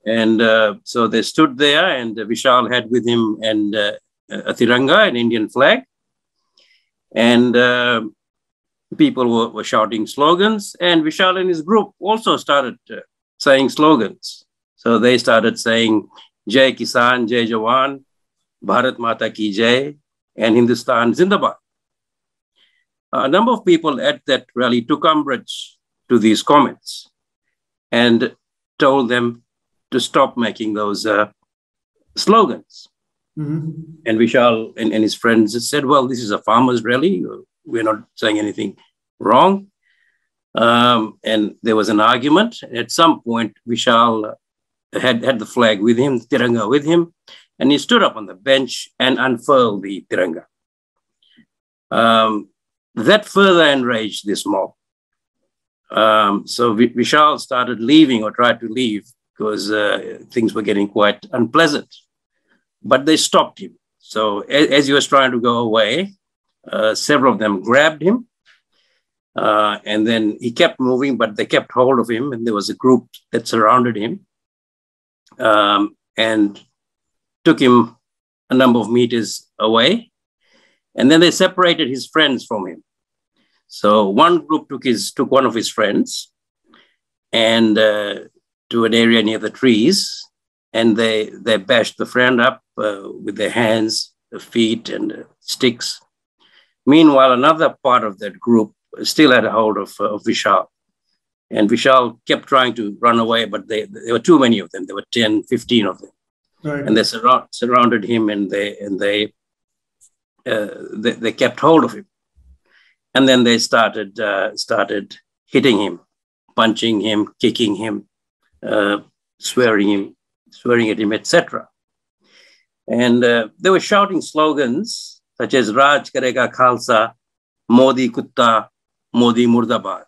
And so they stood there, and Vishal had with him and a Tiranga, an Indian flag. And people were shouting slogans. And Vishal and his group also started saying slogans. So they started saying, Jai Kisan, Jai Jawan, Bharat Mata Ki Jai, and Hindustan Zindabad. A number of people at that rally took umbrage to these comments and told them to stop making those slogans. Mm-hmm. And Vishal and his friends said, well, this is a farmers' rally. We're not saying anything wrong. And there was an argument. At some point, Vishal had the flag with him, the Tiranga with him, and he stood up on the bench and unfurled the Tiranga. That further enraged this mob. So Vishal started leaving or tried to leave because things were getting quite unpleasant. But they stopped him. So as he was trying to go away, several of them grabbed him. And then he kept moving, but they kept hold of him. And there was a group that surrounded him and took him a number of meters away. And then they separated his friends from him. So one group took one of his friends and to an area near the trees, and they bashed the friend up with their hands, their feet, and sticks. Meanwhile, another part of that group still had a hold of Vishal. And Vishal kept trying to run away, but there were too many of them. There were 10, 15 of them. Right. And they surrounded him, and they kept hold of him. And then they started hitting him, punching him, kicking him, swearing at him, etc. And they were shouting slogans such as Raj Karega Khalsa, Modi Kutta, Modi Murdabad.